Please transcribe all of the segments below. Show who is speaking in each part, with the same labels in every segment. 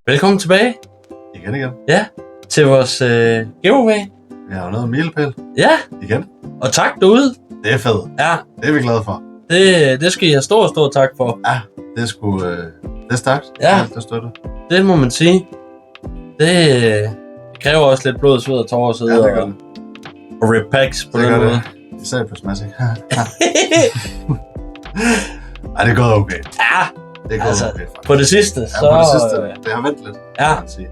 Speaker 1: Velkommen tilbage.
Speaker 2: Igen.
Speaker 1: Ja, til vores giveaway.
Speaker 2: Vi har jo lavet en milepæl.
Speaker 1: Ja,
Speaker 2: Igen.
Speaker 1: og tak derude.
Speaker 2: Det er fedt.
Speaker 1: Ja,
Speaker 2: Det er vi glade for.
Speaker 1: det skal I have stor tak for.
Speaker 2: Ja, det er sgu... det er stærkt.
Speaker 1: Ja.
Speaker 2: Alt, der støtter.
Speaker 1: Det må man sige. Det kræver også lidt blod, sved og tårer at sidde
Speaker 2: Ja, det gør det.
Speaker 1: og rip packs på
Speaker 2: Det
Speaker 1: den
Speaker 2: gør
Speaker 1: måde.
Speaker 2: det. Især på Smash. Ej, det er gået okay.
Speaker 1: Ja,
Speaker 2: Det er gået
Speaker 1: altså,
Speaker 2: okay, faktisk.
Speaker 1: på det sidste,
Speaker 2: Ja,
Speaker 1: så...
Speaker 2: på det sidste. Det har ventet lidt,
Speaker 1: Ja.
Speaker 2: kan man sige.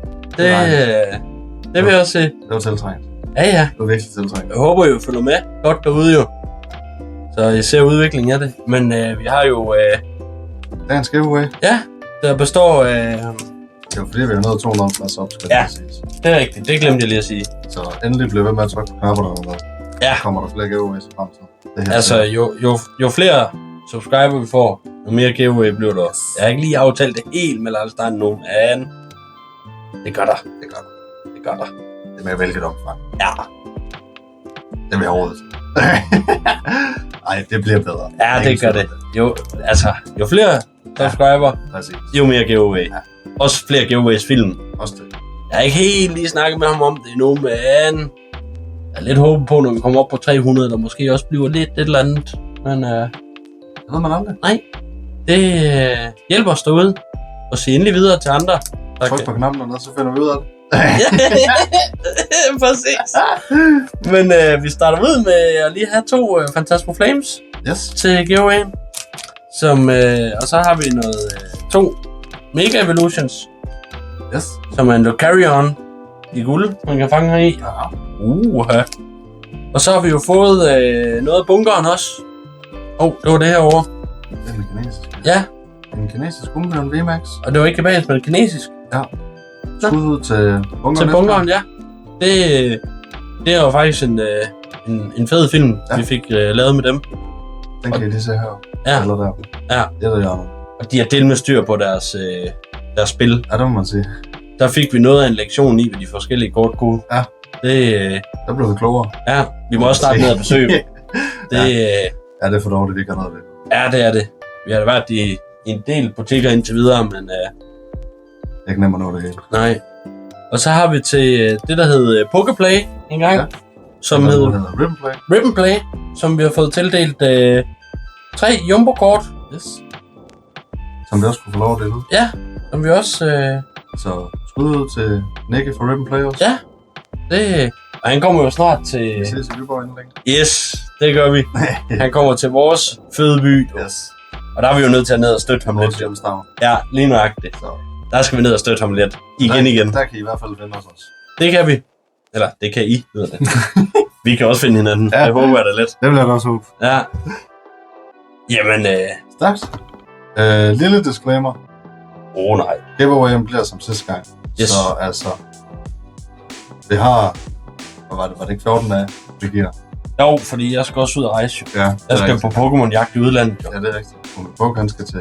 Speaker 1: Det vil jeg også se.
Speaker 2: Det var tiltrængt.
Speaker 1: Ja.
Speaker 2: Det var virkelig tiltrængt.
Speaker 1: Jeg håber jo, følger med godt derude jo. Så jeg ser udviklingen af det. Men vi har jo...
Speaker 2: Dagens giveaway.
Speaker 1: ja, der består af...
Speaker 2: Det var fordi, vi har nået 200 pladser op, skal
Speaker 1: Ja.
Speaker 2: det siges.
Speaker 1: det er rigtigt, det glemte jeg lige at sige.
Speaker 2: Så endelig bliver ved med at trykke på knapperne og noget.
Speaker 1: Ja.
Speaker 2: Så kommer der flere giveaways i fremtiden. Det her
Speaker 1: Altså, jo flere subscriber vi får, jo mere giveaway bliver der. Jeg har ikke lige aftalt det helt med Lars Stein nu, men det gør der. Det gør der.
Speaker 2: Det er med hvilket omfang.
Speaker 1: Ja,
Speaker 2: Det vil jeg overhovedet. Ej, det bliver bedre.
Speaker 1: ja det gør det. Jo flere subscriber,
Speaker 2: Præcis.
Speaker 1: jo mere giveaway.
Speaker 2: Ja.
Speaker 1: Også flere giveaways film.
Speaker 2: Også det.
Speaker 1: Jeg har ikke helt lige snakket med ham om det endnu, men jeg er lidt håbet på, når vi kommer op på 300, der måske også bliver lidt et eller andet. Men
Speaker 2: Det ved man aldrig.
Speaker 1: det hjælper os derude og se endelig videre til andre.
Speaker 2: Tryk på knappen dernede, så finder vi ud af det.
Speaker 1: Præcis. Men vi starter ud med at lige have 2 Fantasmo Flames
Speaker 2: Yes.
Speaker 1: til giveawayen. Og så har vi noget 2 Mega Evolutions,
Speaker 2: Yes.
Speaker 1: som er en Lucario i guld, man kan fange her i.
Speaker 2: Ja.
Speaker 1: Og så har vi jo fået noget af bunkeren også. Det var det herovre.
Speaker 2: Det er en kinesisk.
Speaker 1: Ja,
Speaker 2: En kinesisk Umbreon VMAX.
Speaker 1: og det var ikke kabas, men kinesisk.
Speaker 2: Skud ud til bunkeren.
Speaker 1: Til bunkeren, ja. Det er jo faktisk en fed film,
Speaker 2: Ja.
Speaker 1: vi fik lavet med dem.
Speaker 2: Den kan I lige se her.
Speaker 1: Ja.
Speaker 2: Eller der.
Speaker 1: Ja.
Speaker 2: Det er der, jeg
Speaker 1: Og de har delt med styr på deres spil.
Speaker 2: Ja, det må man sige.
Speaker 1: Der fik vi noget af en lektion i, hvad de forskellige kort kunne.
Speaker 2: Ja. Der blev vi klogere.
Speaker 1: Ja, vi må også snart ned og besøge dem.
Speaker 2: Ja, det er for dårligt, vi kan noget af det.
Speaker 1: Ja, det er det. Vi har været i en del butikker indtil videre, men
Speaker 2: Det er ikke nemt at nå det hele.
Speaker 1: nej. Og så har vi til det, der hed Pokeplay en gang,
Speaker 2: Ja.
Speaker 1: som
Speaker 2: Den
Speaker 1: hed
Speaker 2: hedder Ribbon Play.
Speaker 1: Ribbon Play, som vi har fået tildelt 3 Jumbo-kort.
Speaker 2: Yes. Som vi også kunne få lov at dele ud.
Speaker 1: Ja, som vi også...
Speaker 2: Så skud ud til Nicky fra Ribbon Play også.
Speaker 1: Ja. Og han kommer jo snart til...
Speaker 2: Vi ses i Viborg inden længe.
Speaker 1: Yes, det gør vi. Han kommer til vores fødeby.
Speaker 2: Yes.
Speaker 1: Og der er vi jo nødt til at ned og støtte ham lidt.
Speaker 2: Vores hjemstavn.
Speaker 1: Ja, lige nøjagtigt.
Speaker 2: Så
Speaker 1: Der skal vi ned og støtte ham lidt. Igen.
Speaker 2: Der kan I hvert fald finde os også.
Speaker 1: Det kan vi. Eller, det kan I, ved det. Vi kan også finde hinanden.
Speaker 2: Ja.
Speaker 1: Jeg håber, det lidt.
Speaker 2: Det vil jeg da også håbe.
Speaker 1: Ja. Jamen,
Speaker 2: Stærkt. Lille disclaimer.
Speaker 1: nej.
Speaker 2: Giveawayen bliver som sidste gang.
Speaker 1: Yes.
Speaker 2: Så altså... Vi har... Var det ikke 14 dage, vi giver?
Speaker 1: Jo, fordi jeg skal også ud og rejse. Jo.
Speaker 2: Ja, det
Speaker 1: Jeg
Speaker 2: er
Speaker 1: skal
Speaker 2: rigtigt.
Speaker 1: på Pokémon-jagt i udlandet. Jo.
Speaker 2: Ja, det er rigtigt. Onkel Puk, han skal til...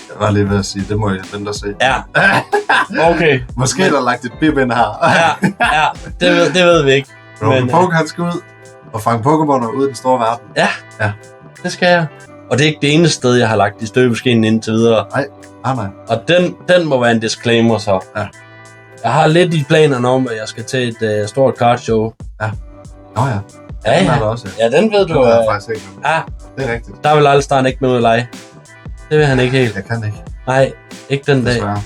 Speaker 2: Jeg var lige ved at sige, det må I dem der se.
Speaker 1: Ja. Okay.
Speaker 2: Måske er der lagt et bib ind her.
Speaker 1: Ja. Det ved vi ikke.
Speaker 2: Onkel
Speaker 1: men,
Speaker 2: Puk, han skal ud og fange Pokémoner ud i den store verden.
Speaker 1: Det skal jeg. Og det er ikke det eneste sted, jeg har lagt i støbeskeen indtil videre.
Speaker 2: Nej.
Speaker 1: Og den må være en disclaimer så.
Speaker 2: Ja.
Speaker 1: Jeg har lidt i planerne om, at jeg skal til et stort kartshow.
Speaker 2: Nå ja.
Speaker 1: Ja,
Speaker 2: Den er
Speaker 1: ja.
Speaker 2: der også.
Speaker 1: Ja, den ved
Speaker 2: Den
Speaker 1: du.
Speaker 2: er jeg faktisk ikke med.
Speaker 1: Ja,
Speaker 2: Det er rigtigt.
Speaker 1: der vil Alstarn ikke med ud at lege. Det vil han ikke helt.
Speaker 2: Jeg kan ikke,
Speaker 1: Nej, ikke den dag.
Speaker 2: desværre.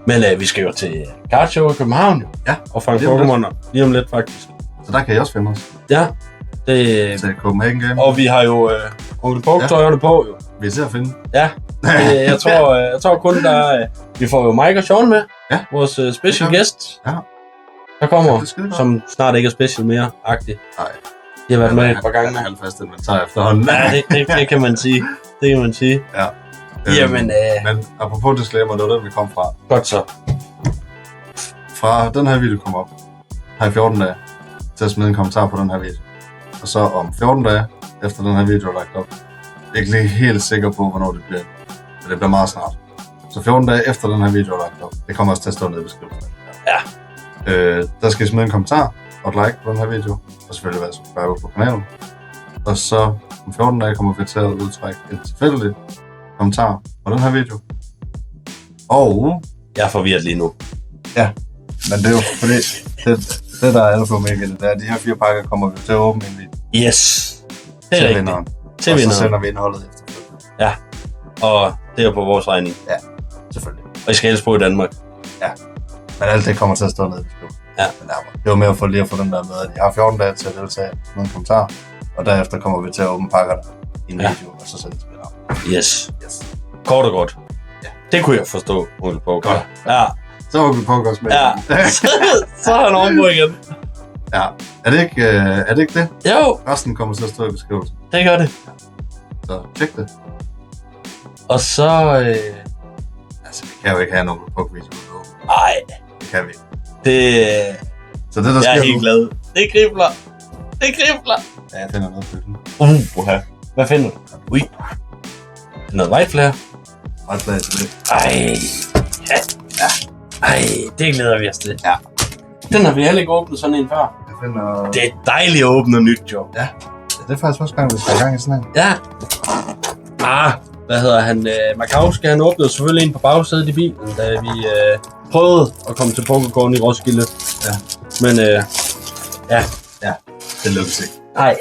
Speaker 1: Men vi skal jo til kartshow i København jo.
Speaker 2: Ja,
Speaker 1: Og fange
Speaker 2: lige om lidt.
Speaker 1: Pokémoner. Lige om lidt faktisk.
Speaker 2: Så der kan I også finde os.
Speaker 1: Ja. Det,
Speaker 2: Til Copenhagen Game.
Speaker 1: og vi har jo Onkel Pok-tøjerne på jo.
Speaker 2: Vi er til at finde.
Speaker 1: Ja. Jeg tror kun der er... Vi får jo Mike og Sean med.
Speaker 2: Ja.
Speaker 1: Vores special
Speaker 2: Det gør
Speaker 1: guest.
Speaker 2: Ja.
Speaker 1: Der
Speaker 2: Ja,
Speaker 1: kommer,
Speaker 2: det er skide godt.
Speaker 1: som snart ikke er special mere, agtigt.
Speaker 2: Nej.
Speaker 1: De har været med et par gange.
Speaker 2: Han fast inventar efterhånden.
Speaker 1: Ja, det kan man sige. Det kan man sige.
Speaker 2: Ja.
Speaker 1: Jamen,
Speaker 2: Men apropos disclaimer, det var den, vi kom fra.
Speaker 1: godt så.
Speaker 2: Fra den her video kom op, har I 14 dage til at smide en kommentar på den her video. Og så om 14 dage, efter den her video er lagt op, jeg er ikke lige helt sikker på, hvornår det bliver. Men det bliver meget snart. Så 14 dage efter den her video er lagt op, det kommer også til at stå nede i beskrivelsen.
Speaker 1: Ja.
Speaker 2: Der skal I smide en kommentar og et like på den her video, og selvfølgelig være subscriber på kanalen. Og så om 14 dage kommer vi til at udtrække en tilfældig kommentar på den her video. Og...
Speaker 1: Jeg er forvirret lige nu.
Speaker 2: Ja, men det er jo fordi, det der er alfa omega, det er, de her 4 pakker kommer vi til at åbne en video.
Speaker 1: Yes. Det er
Speaker 2: til
Speaker 1: rigtigt.
Speaker 2: vinderen.
Speaker 1: Til
Speaker 2: og så
Speaker 1: vinderen.
Speaker 2: sender vi indholdet efterfølgende.
Speaker 1: Ja. Og det er på vores regning.
Speaker 2: Ja, selvfølgelig.
Speaker 1: Og I skal helst bo i Danmark.
Speaker 2: Ja. Men alt det kommer til at stå nede i beskrivelsen.
Speaker 1: Ja.
Speaker 2: Men det var med at få lige at få den der med, at I har 14 dage til at deltage nogle kommentarer. Og derefter kommer vi til at åbne pakkerne i en video, og så sende til vinderen.
Speaker 1: Yes.
Speaker 2: Yes.
Speaker 1: Kort og godt.
Speaker 2: Ja.
Speaker 1: Det kunne jeg forstå, Onkel Poker.
Speaker 2: Godt.
Speaker 1: Ja.
Speaker 2: Så var vi på os med.
Speaker 1: Ja. Så er han ovenpå igen.
Speaker 2: Ja. Er det ikke det?
Speaker 1: Jo,
Speaker 2: Resten kommer til at stå i beskrivelsen.
Speaker 1: det gør det.
Speaker 2: Så tjek det.
Speaker 1: Og så...
Speaker 2: Altså, vi kan jo ikke have nogen på video.
Speaker 1: Ej,
Speaker 2: Det kan vi ikke.
Speaker 1: det...
Speaker 2: Så det der
Speaker 1: Jeg
Speaker 2: sker
Speaker 1: er helt
Speaker 2: nu...
Speaker 1: glad. Det kribler. Det kribler.
Speaker 2: Ja, jeg finder noget på den.
Speaker 1: Hvad finder du? Ui. Det er noget white flare.
Speaker 2: Ret glad til det.
Speaker 1: Ej. Ja. Ej, det glæder vi os til.
Speaker 2: Ja.
Speaker 1: Den har vi heller ikke åbnet sådan en før.
Speaker 2: Jeg finder...
Speaker 1: Det er dejligt at åbne nyt, jo.
Speaker 2: Ja. Det er faktisk første gang, vi skal i gang i sådan en.
Speaker 1: Ja. Hvad hedder han? Makowski, han åbnede selvfølgelig ind på bagsædet i bilen, da vi prøvede at komme til Pokergården i Roskilde.
Speaker 2: Ja.
Speaker 1: Men
Speaker 2: Ja, det lykkedes ikke.
Speaker 1: nej,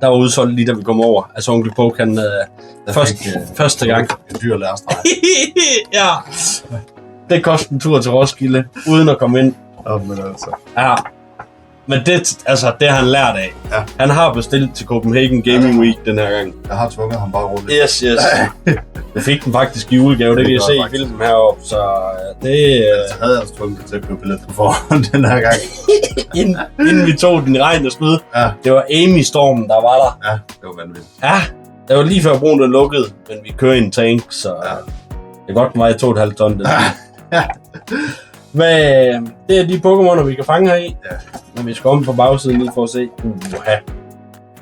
Speaker 1: der var udsolgt lige da vi kom over. Altså Onkel Poke, han første gang.
Speaker 2: En dyr lærestreg.
Speaker 1: Ja. Det kostede en tur til Roskilde, uden at komme ind.
Speaker 2: Men altså.
Speaker 1: Ja. Men det har han lært af.
Speaker 2: Ja.
Speaker 1: Han har bestilt til Copenhagen Gaming Week den her gang.
Speaker 2: Jeg har tvunget ham bare roligt.
Speaker 1: Yes. Jeg fik den faktisk i julegave, det kan I se i filmen heroppe, så det...
Speaker 2: Så havde jeg også tvunget til at købe billet på forhånd den her gang.
Speaker 1: Inden vi tog den i regn og snyd,
Speaker 2: Ja.
Speaker 1: det var Amy-stormen, der var der.
Speaker 2: Ja, det var vanvittigt.
Speaker 1: Ja, det var lige før broen den lukkede, men vi kører i en tank, så det er godt for mig 2,5 ton.
Speaker 2: Ja.
Speaker 1: Men det er de Pokémoner, vi kan fange her i.
Speaker 2: Ja.
Speaker 1: Men vi skal om på bagsiden lige for at se.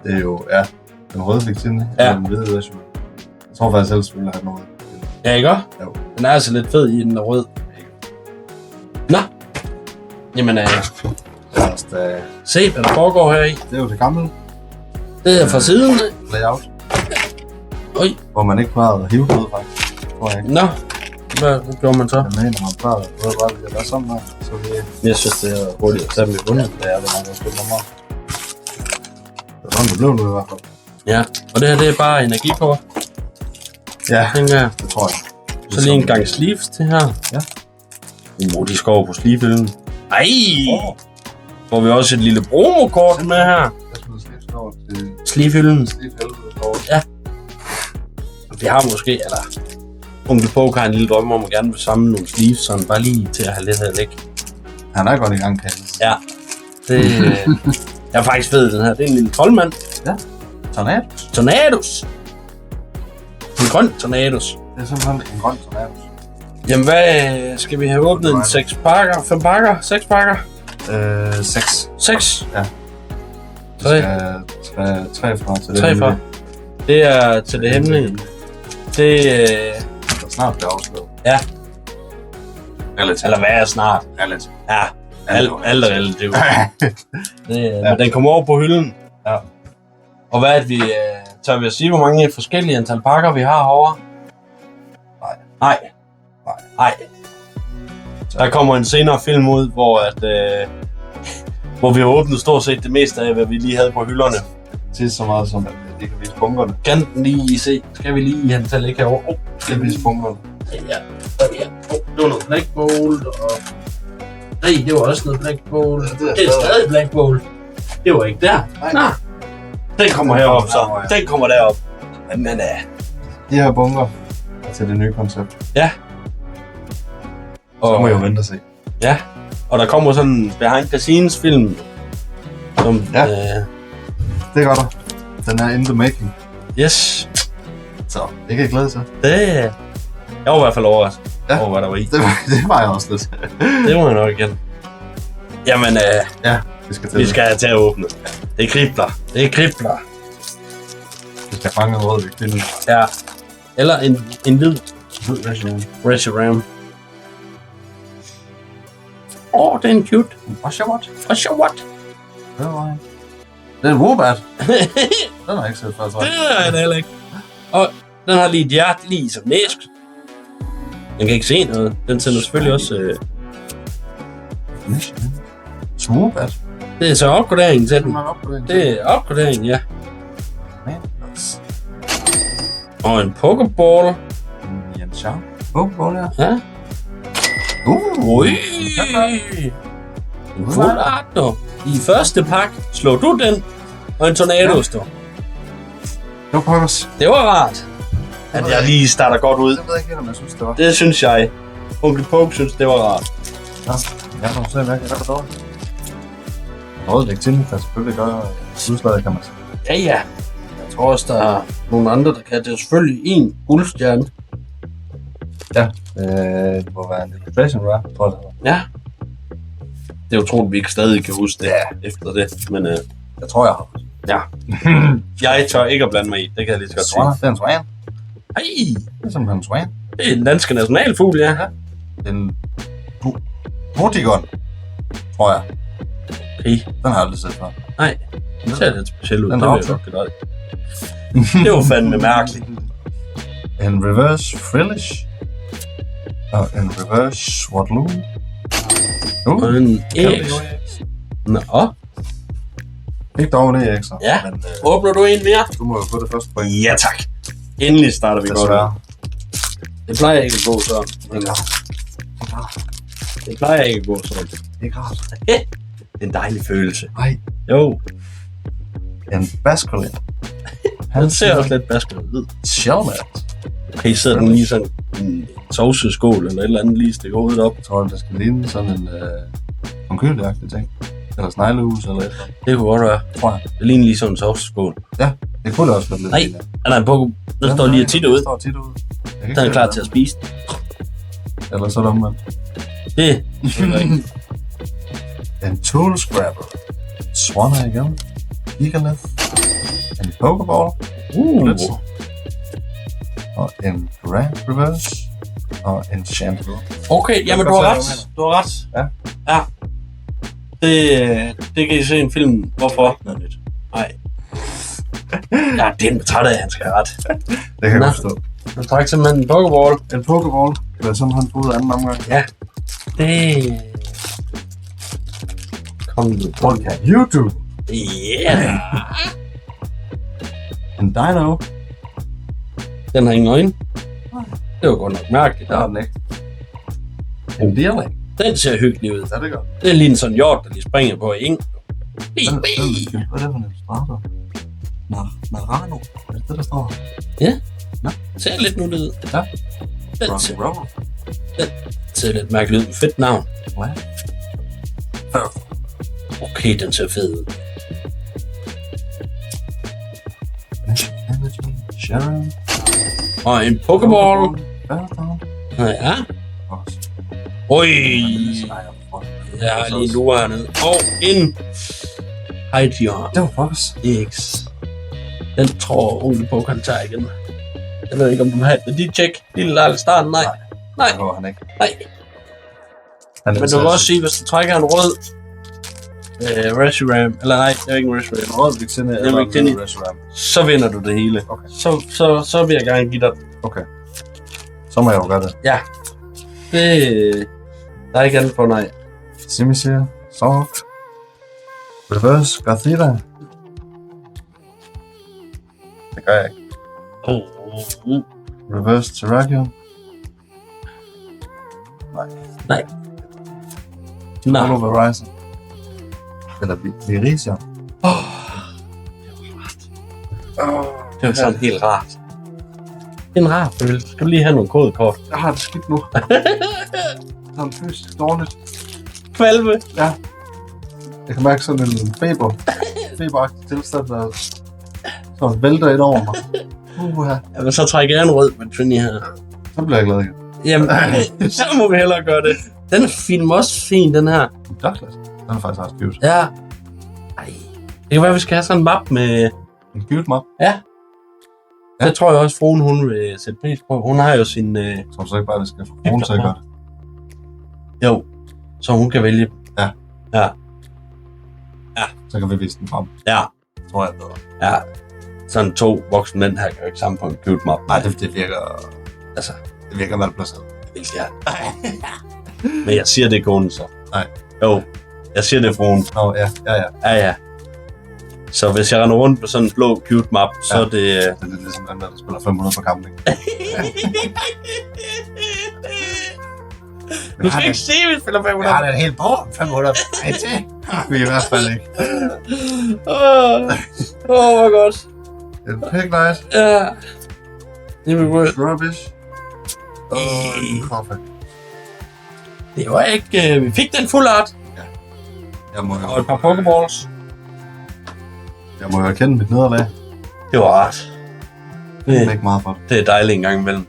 Speaker 2: Det er jo, den røde fiktine.
Speaker 1: Ja.
Speaker 2: Den hvide version. Jeg tror faktisk helst, vi ville have noget.
Speaker 1: Ja, ikke også?
Speaker 2: Jo.
Speaker 1: Den er altså lidt fed i den er rød. Nå. Jamen, se hvad der foregår her i.
Speaker 2: Det er jo det gamle
Speaker 1: Det er fra siden.
Speaker 2: layout.
Speaker 1: Oj.
Speaker 2: Hvor man ikke plejede at hive noget, faktisk. Tror jeg ikke.
Speaker 1: Nå. Hvad gjorde man så?
Speaker 2: Jeg mener, man plejede at bare lige at være sådan her. Så vi...
Speaker 1: Jeg synes, det er hurtigt at tage dem i bunden.
Speaker 2: Det er det, man kan spille nummer. Det er sådan, det blev nu i hvert fald.
Speaker 1: Ja, og det her det er bare energikort.
Speaker 2: Ja,
Speaker 1: Tænker jeg.
Speaker 2: det tror jeg.
Speaker 1: Så lige en gang sleeves til her.
Speaker 2: Ja.
Speaker 1: De skal over på sleevehylden. Ej! Får vi også et lille promokort med her.
Speaker 2: Jeg smider slips over til
Speaker 1: Sleevehylden.
Speaker 2: sleeve-helvede.
Speaker 1: Ja. Vi har måske, eller Onkel Poke har en lille drømme om at gerne vil samle nogle sleeves, sådan bare lige til at have lidt af læk.
Speaker 2: Han er godt i gang, Kallis.
Speaker 1: Ja. Det jeg er faktisk fed, den her. Det er en lille troldmand.
Speaker 2: Ja. Tornados.
Speaker 1: Tornados. En grøn Tornados.
Speaker 2: Det er simpelthen en grøn tornados.
Speaker 1: Jamen hvad, skal vi have åbnet en 6 pakker, 5 pakker, 6 pakker?
Speaker 2: 6.
Speaker 1: 6?
Speaker 2: Ja.
Speaker 1: Tre.
Speaker 2: Tre fra til det.
Speaker 1: 3 fra. Det er til det hemmelige. Det
Speaker 2: Der snart bliver afsløret.
Speaker 1: ja.
Speaker 2: Relativt.
Speaker 1: Eller hvad er snart?
Speaker 2: Relativt.
Speaker 1: Ja, alt er relativt. Det,
Speaker 2: Ja.
Speaker 1: Men den kommer over på hylden.
Speaker 2: Ja.
Speaker 1: Og hvad er det, vi tør vi at sige, hvor mange forskellige antal pakker vi har herovre? Nej. Der kommer en senere film ud, hvor vi har åbnet stort set det meste af, hvad vi lige havde på hylderne.
Speaker 2: Til så meget som, at de kan vise punkterne.
Speaker 1: Kan den lige se? Skal vi lige have den til at ligge herovre?
Speaker 2: Det kan vise punkterne.
Speaker 1: Ja. Det var noget Black Bolt, og... Nej, det var også noget Black Bolt.
Speaker 2: Det er
Speaker 1: Det er stadig Black Bolt. Det var ikke der.
Speaker 2: Nej.
Speaker 1: Den kommer herop, så. Den kommer derop. Men
Speaker 2: De her bunker er til det nye koncept.
Speaker 1: ja.
Speaker 2: Så må jeg jo vente og se.
Speaker 1: Ja. Og der kommer sådan en behind the scenes film. Som,
Speaker 2: Ja. Det gør der. Den er in the making.
Speaker 1: yes.
Speaker 2: Så det kan jeg glæde til.
Speaker 1: Jeg var i hvert fald overrasket
Speaker 2: Ja.
Speaker 1: over, hvad der var i.
Speaker 2: Det var jeg også lidt.
Speaker 1: Det må jeg nok igen. Jamen,
Speaker 2: Ja, vi skal til
Speaker 1: vi
Speaker 2: det.
Speaker 1: skal have til at åbne. Det kribler. Det kribler.
Speaker 2: Vi skal fange en rød ved kvinden.
Speaker 1: Ja. Eller en hvid
Speaker 2: Reshiram.
Speaker 1: Reshiram. Det er en cute.
Speaker 2: Oshawott.
Speaker 1: What?
Speaker 2: Det var en. Det er en Wombat. Den har jeg ikke set før, tror
Speaker 1: Det
Speaker 2: jeg.
Speaker 1: er det heller ikke. Og den har lige et hjerte, lige som næsk. Den kan ikke se noget. Den sender selvfølgelig også...
Speaker 2: Smoobat.
Speaker 1: Det er så opgradering til den.
Speaker 2: opgradering.
Speaker 1: Det er opgradering, ja. Og en Pokéball.
Speaker 2: Jens Charm. Pokéball, ja.
Speaker 1: Ja. Ui. En fuld art, dog. I første pakke slår du den. Og en Tornado, står.
Speaker 2: Det var pokkers.
Speaker 1: Det var rart. At jeg lige starter godt ud.
Speaker 2: Det ved jeg ikke helt, om jeg synes, det var.
Speaker 1: Det synes jeg. Onkel Poke synes, det var rart.
Speaker 2: Ja, jeg må se, hvad jeg kan gøre dårligt. Rådet ikke til, for selvfølgelig gør udslaget, kan man sige.
Speaker 1: Ja, ja. Jeg tror også, der er nogle andre, der kan. Det er selvfølgelig en guldstjerne.
Speaker 2: Ja, det må være en illustration rare, tror jeg det var.
Speaker 1: Ja. Det er utroligt, vi ikke stadig kan huske det efter det. Men
Speaker 2: Jeg tror, jeg har.
Speaker 1: ja. Jeg tør ikke at blande mig i. Det kan jeg lige så godt sige.
Speaker 2: Det er en swan.
Speaker 1: Ej,
Speaker 2: Det er simpelthen en swan.
Speaker 1: det er den danske nationalfugl, ja.
Speaker 2: En Potigon, tror jeg.
Speaker 1: Okay.
Speaker 2: Den har jeg aldrig set før.
Speaker 1: Nej, det ser lidt specielt ud.
Speaker 2: Den
Speaker 1: Det
Speaker 2: er
Speaker 1: vil jeg godt gøre. Det var fandme mærkeligt.
Speaker 2: En reverse Frillish. Og en reverse Swaddloo.
Speaker 1: Og en EX. Nå,
Speaker 2: Ikke dårligt, ikke så.
Speaker 1: Ja.
Speaker 2: Men
Speaker 1: åbner du en mere?
Speaker 2: du må jo få det første point.
Speaker 1: Ja, tak. Endelig starter vi godt.
Speaker 2: Desværre.
Speaker 1: Det plejer ikke at gå sådan. Det plejer ikke at gå sådan.
Speaker 2: Det er ikke rart.
Speaker 1: Det er en dejlig følelse.
Speaker 2: Nej.
Speaker 1: Jo,
Speaker 2: En Basculin.
Speaker 1: den ser også lidt basket ud.
Speaker 2: Shellmat.
Speaker 1: Okay, sidder den lige sådan en sovseskål eller et eller andet lige stikker hovedet op.
Speaker 2: Jeg tror, det skal ligne sådan en konkyliagtig ting. Eller sneglehus eller et eller andet.
Speaker 1: Det kunne godt være.
Speaker 2: Tror jeg.
Speaker 1: Det ligner lige sådan en sovseskål.
Speaker 2: Det kunne det også være lidt.
Speaker 1: Nej, er der en Pokémon? Den står lige tit ud.
Speaker 2: Den står tit ud.
Speaker 1: Den er klar til at spise.
Speaker 2: Eller så er det omvendt.
Speaker 1: Det er ikke.
Speaker 2: En Tool Scrabble. Swanner igen. Gigalith. En Pokeball. Blitz. Og en Grand Reverse. Og en Chandelure.
Speaker 1: Okay, jamen du har ret. Du har ret.
Speaker 2: Ja.
Speaker 1: Ja. Det kan I se i en film. Hvorfor? Noget nyt. Nej. Ja, det er en træt af, at han skal have ret.
Speaker 2: Det kan jeg
Speaker 1: Nå.
Speaker 2: godt forstå.
Speaker 1: Du trækker simpelthen en Pokéball.
Speaker 2: En Pokeball. Det er simpelthen fået anden omgang.
Speaker 1: Ja. Det... Kom nu.
Speaker 2: Podcast. YouTube.
Speaker 1: Yeah.
Speaker 2: En Dino.
Speaker 1: Den har ingen øjne. Det var godt nok mærkeligt.
Speaker 2: Der er den ikke. En Deerling.
Speaker 1: Den ser hyggelig ud.
Speaker 2: Ja, det gør.
Speaker 1: Det er lige en sådan hjort, der lige springer på eng.
Speaker 2: Hvad er det for en starter? Narano. Er det det, der står?
Speaker 1: Ser lidt nu ud.
Speaker 2: Ja.
Speaker 1: Den ser,
Speaker 2: Roll.
Speaker 1: ser lidt mærkeligt ud. Fedt navn.
Speaker 2: Hvad?
Speaker 1: Okay, den ser fed ud.
Speaker 2: Sharon.
Speaker 1: Og en Pokéball.
Speaker 2: Bertha.
Speaker 1: Ja.
Speaker 2: Også.
Speaker 1: Oj.
Speaker 2: Ja,
Speaker 1: Jeg har lige lurer hernede. Og en Hydeon
Speaker 2: det var fokus.
Speaker 1: EX. Den tror onkel på, han tager igen. Jeg ved ikke, om du vil have et værdi-check. Lille lille starten, nej. Nej,
Speaker 2: Det var han ikke.
Speaker 1: nej.
Speaker 2: Han
Speaker 1: Men du kan også sige, hvis du trækker en rød Reshiram, eller nej, det er ikke en Reshiram,
Speaker 2: Rød Victini
Speaker 1: Det er
Speaker 2: eller
Speaker 1: Victini.
Speaker 2: en Reshiram.
Speaker 1: så vinder du det hele.
Speaker 2: Okay.
Speaker 1: Så vil jeg gerne give dig
Speaker 2: Okay. Så må jeg jo gøre det.
Speaker 1: det. Der er ikke andet på, nej.
Speaker 2: Simisear. Sork. Reverse Garthida. Det gør jeg ikke. Reverse Terrakion.
Speaker 1: Nej.
Speaker 2: Holo Verizon. Eller Virizion.
Speaker 1: Det var sådan helt rart. Det er en rar følelse. Skal du lige have nogle kodekort?
Speaker 2: Jeg har det skidt nu. Sådan fysisk dårligt.
Speaker 1: Kvalme.
Speaker 2: Ja. Jeg kan mærke sådan en feberagtig tilstand, der så vælter ind over mig.
Speaker 1: Jamen, så trækker jeg en rød med Trini her.
Speaker 2: Så bliver jeg glad igen.
Speaker 1: Jamen, så må vi hellere gøre det. Den er film også fin, den her.
Speaker 2: Douglas. Den er faktisk ret cute.
Speaker 1: Ja. Ej. Det kan være, vi skal have sådan en map med...
Speaker 2: En cute map.
Speaker 1: Ja.
Speaker 2: Ja.
Speaker 1: Det tror jeg også, fruen hun vil sætte pris på. Hun har jo sin...
Speaker 2: Som så ikke bare, det skal få kronen til at gøre det.
Speaker 1: Jo. Så hun kan vælge.
Speaker 2: Ja.
Speaker 1: Ja.
Speaker 2: Så kan vi vise den frem.
Speaker 1: Ja.
Speaker 2: Tror jeg bedre.
Speaker 1: Ja. Sådan 2 voksne mænd her kan jo ikke sammen på en cute map.
Speaker 2: Nej, det virker...
Speaker 1: Altså,
Speaker 2: Det virker malplaceret.
Speaker 1: Helt klart. Men jeg siger, det er konen så.
Speaker 2: Nej.
Speaker 1: Jo, jeg siger, det er fruen.
Speaker 2: Nå, ja.
Speaker 1: Så hvis jeg render rundt på sådan en blå cute map, så er det...
Speaker 2: Det er lidt ligesom den der spiller 500 på camping.
Speaker 1: Du skal ikke se, vi spiller 500.
Speaker 2: Jeg har da et helt bord 500. Vi er i hvert fald ikke.
Speaker 1: Hvor godt.
Speaker 2: En pig night.
Speaker 1: Ja. Det var godt.
Speaker 2: Rubbish. En kaffe.
Speaker 1: Det var ikke... vi fik den fuld art.
Speaker 2: Jeg må
Speaker 1: Og et par pokeballs.
Speaker 2: Jeg må jo erkende mit nederlag.
Speaker 1: Det var rart.
Speaker 2: Det er ikke meget for det.
Speaker 1: Det er dejligt en gang imellem.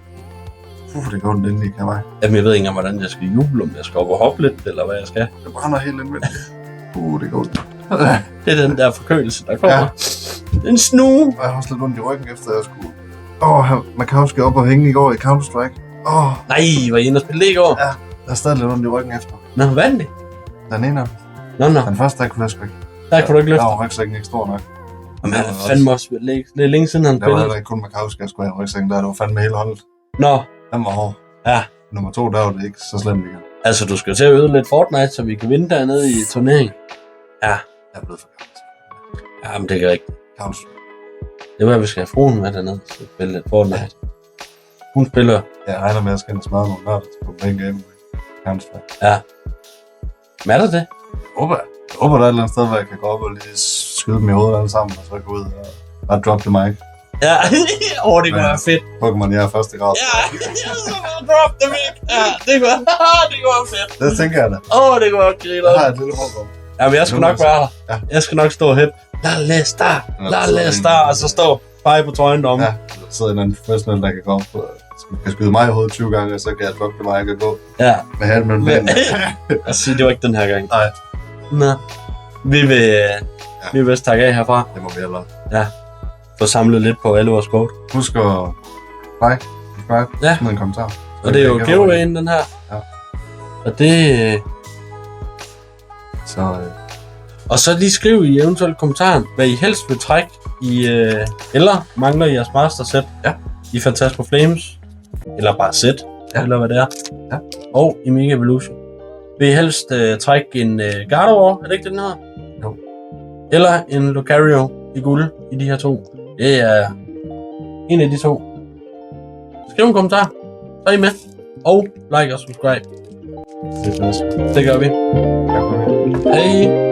Speaker 2: Det går den endelig, kan jeg.
Speaker 1: Jamen, jeg ved ikke engang, hvordan jeg skal juble, om jeg skal op og hoppe lidt, eller hvad jeg skal.
Speaker 2: Det brænder helt indvendigt. Det går ondt.
Speaker 1: Det er den der forkølelse, der kommer. Ja. En snue.
Speaker 2: Jeg har også lidt ondt i ryggen, efter jeg skulle... man kan også op og hænge i går i Counter-Strike.
Speaker 1: Nej, var I inde og spille det i går?
Speaker 2: Ja, der er stadig lidt ondt i ryggen efter.
Speaker 1: Nå, vandt det?
Speaker 2: Den ene.
Speaker 1: Nå.
Speaker 2: Den første, der kunne jeg sgu ikke.
Speaker 1: Der kunne du ikke løfte.
Speaker 2: Der var rygsækken ikke stor nok.
Speaker 1: Men han er fandme også lidt længe siden, han
Speaker 2: spillede. Der var
Speaker 1: spillede.
Speaker 2: ikke kun Makowski, jeg skulle have rygsækken der. Det var fandme hele holdet.
Speaker 1: Nå.
Speaker 2: Han var hård.
Speaker 1: Ja.
Speaker 2: Nummer 2, der var det ikke så slemt igen.
Speaker 1: Altså, du skal til at øve lidt Fortnite, så vi kan vinde dernede i turneringen. Ja.
Speaker 2: Jeg er blevet for gammel.
Speaker 1: Ja, men det er rigtigt.
Speaker 2: Counter-Strike.
Speaker 1: Det var, at vi skal have fruen med dernede, så spille lidt Fortnite. Hun spiller.
Speaker 2: Jeg regner med, at jeg skal smadre nogle nørder til Copenhagen Game. Counter-Strike.
Speaker 1: Ja. Men er der det?
Speaker 2: Jeg håber, der er et eller andet sted, hvor jeg kan gå op og lige skyde dem i hovedet alle sammen, og så gå ud og bare drop the mic.
Speaker 1: Ja, det kunne være fedt.
Speaker 2: Pokémon, jeg er første grad.
Speaker 1: Ja, drop the mic. Ja, det kunne være fedt.
Speaker 2: Det tænker jeg da.
Speaker 1: Det kunne være griner.
Speaker 2: Jeg har et lille håb om.
Speaker 1: Ja, men jeg skal nok være der.
Speaker 2: Ja.
Speaker 1: Jeg skal nok stå og hæppe. La star, og så stå pege på trøjen derom.
Speaker 2: Ja, der sidder en anden professionel, der kan gå op og kan skyde mig i hovedet 20 gange, og så kan jeg drop the mic og gå.
Speaker 1: Ja.
Speaker 2: Med hatten mellem benene.
Speaker 1: Jeg siger, det var ikke den her gang.
Speaker 2: Nej.
Speaker 1: Nå. Vi vil vist takke af herfra.
Speaker 2: Det må vi allerede.
Speaker 1: Ja. Få samlet lidt på alle vores kort.
Speaker 2: Husk at like, subscribe, smid en kommentar.
Speaker 1: Og det er jo giveawayen, den her.
Speaker 2: Ja.
Speaker 1: Og det... Og så lige skriv i eventuelt kommentaren, hvad I helst vil trække i, eller mangler I jeres master-set i Phantasmo Flames, eller bare set, eller hvad det er, og i Mega Evolution. Vil I helst trække en Gardevoir, er det ikke det, den hedder?
Speaker 2: Jo.
Speaker 1: Eller en Lucario i guld i de her to. Det er en af de to. Skriv en kommentar, så er I med, og like og subscribe. Det gør vi.
Speaker 2: Tak for det.
Speaker 1: Hej!